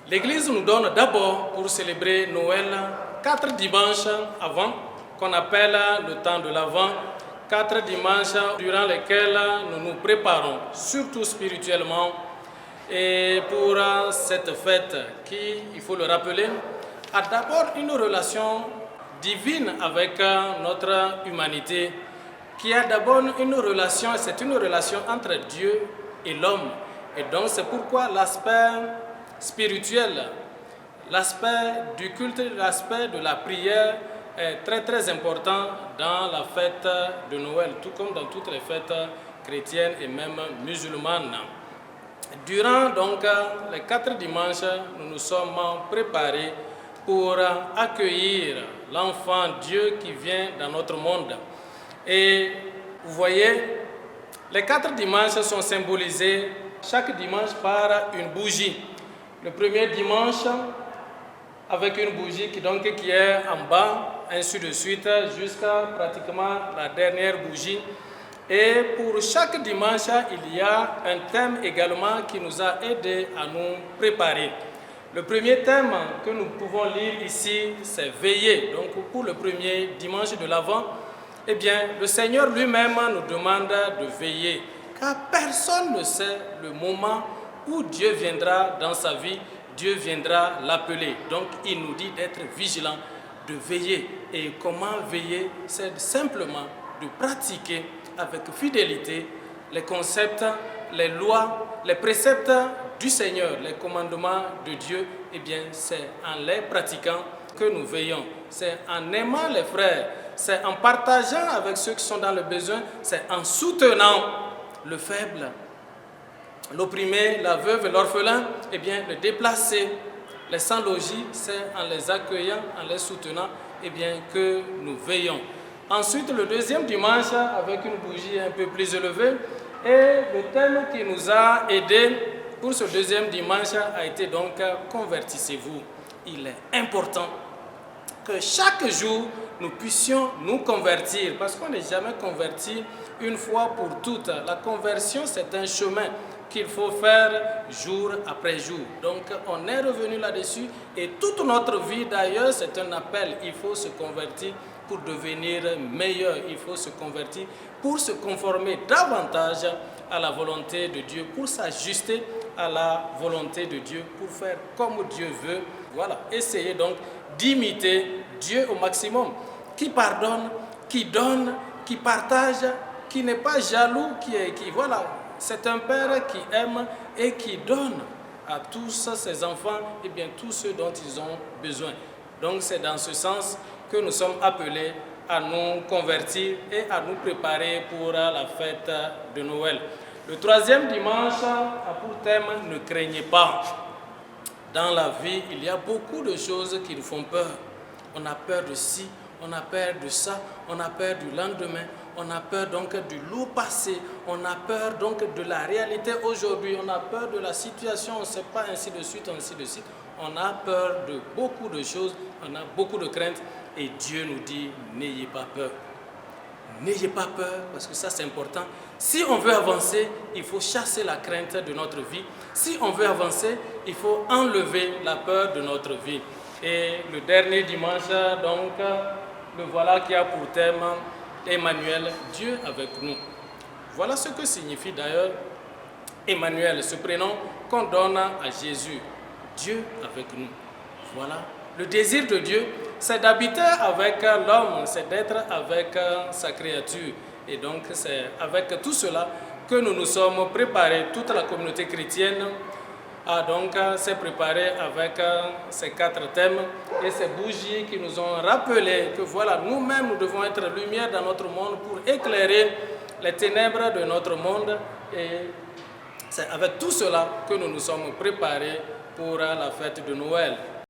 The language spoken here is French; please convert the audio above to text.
L'Église nous donne d'abord, pour célébrer Noël, 4 dimanches avant, qu'on appelle le temps de l'Avent, 4 dimanches durant lesquels nous nous préparons, surtout spirituellement, et pour cette fête qui, il faut le rappeler, a d'abord une relation divine avec notre humanité, qui a d'abord une relation, c'est une relation entre Dieu et l'homme. Et donc c'est pourquoi l'aspect spirituel, l'aspect du culte, l'aspect de la prière est très très important dans la fête de Noël, tout comme dans toutes les fêtes chrétiennes et même musulmanes. Durant donc les 4 dimanches, nous nous sommes préparés pour accueillir l'enfant Dieu qui vient dans notre monde. Et vous voyez, les 4 dimanches sont symbolisés chaque dimanche par une bougie. Le premier dimanche avec une bougie qui est en bas, ainsi de suite, jusqu'à pratiquement la dernière bougie. Et pour chaque dimanche, il y a un thème également qui nous a aidés à nous préparer. Le premier thème que nous pouvons lire ici, c'est veiller. Donc pour le premier dimanche de l'Avent, eh bien, le Seigneur lui-même nous demande de veiller, car personne ne sait le moment où Dieu viendra dans sa vie, Dieu viendra l'appeler. Donc il nous dit d'être vigilant, de veiller. Et comment veiller? C'est simplement de pratiquer avec fidélité les concepts, les lois, les préceptes du Seigneur, les commandements de Dieu. Eh bien, c'est en les pratiquant que nous veillons. C'est en aimant les frères, c'est en partageant avec ceux qui sont dans le besoin, c'est en soutenant le faible, l'opprimé, la veuve et l'orphelin, eh bien, le déplacer, les sans-logis, c'est en les accueillant, en les soutenant, eh bien, que nous veillons. Ensuite, le deuxième dimanche, avec une bougie un peu plus élevée, et le thème qui nous a aidés pour ce deuxième dimanche a été donc « Convertissez-vous ». Il est important que chaque jour, nous puissions nous convertir, parce qu'on n'est jamais converti une fois pour toutes. La conversion, c'est un chemin qu'il faut faire jour après jour. Donc, on est revenu là-dessus, et toute notre vie, d'ailleurs, c'est un appel. Il faut se convertir pour devenir meilleur. Il faut se convertir pour se conformer davantage à la volonté de Dieu, pour s'ajuster à la volonté de Dieu, pour faire comme Dieu veut. Voilà, essayez donc d'imiter Dieu au maximum, qui pardonne, qui donne, qui partage, qui n'est pas jaloux, voilà, c'est un père qui aime et qui donne à tous ses enfants, et bien tous ceux dont ils ont besoin. Donc c'est dans ce sens que nous sommes appelés à nous convertir et à nous préparer pour la fête de Noël. Le troisième dimanche a pour thème « Ne craignez pas ». Dans la vie, il y a beaucoup de choses qui nous font peur. On a peur de ci, on a peur de ça, on a peur du lendemain, on a peur donc du lourd passé, on a peur donc de la réalité aujourd'hui, on a peur de la situation, on ne sait pas, ainsi de suite, ainsi de suite. On a peur de beaucoup de choses, on a beaucoup de craintes, et Dieu nous dit, n'ayez pas peur. N'ayez pas peur, parce que ça c'est important. Si on veut avancer, il faut chasser la crainte de notre vie. Si on veut avancer, il faut enlever la peur de notre vie. Et le dernier dimanche, donc, le voilà qui a pour thème Emmanuel, Dieu avec nous. Voilà ce que signifie d'ailleurs Emmanuel, ce prénom qu'on donne à Jésus. Dieu avec nous. Voilà. Le désir de Dieu, c'est d'habiter avec l'homme, c'est d'être avec sa créature. Et donc, c'est avec tout cela que nous nous sommes préparés, toute la communauté chrétienne a donc s'est préparée avec ces 4 thèmes et ces bougies qui nous ont rappelé que voilà, nous-mêmes, nous devons être lumière dans notre monde pour éclairer les ténèbres de notre monde. Et c'est avec tout cela que nous nous sommes préparés pour la fête de Noël.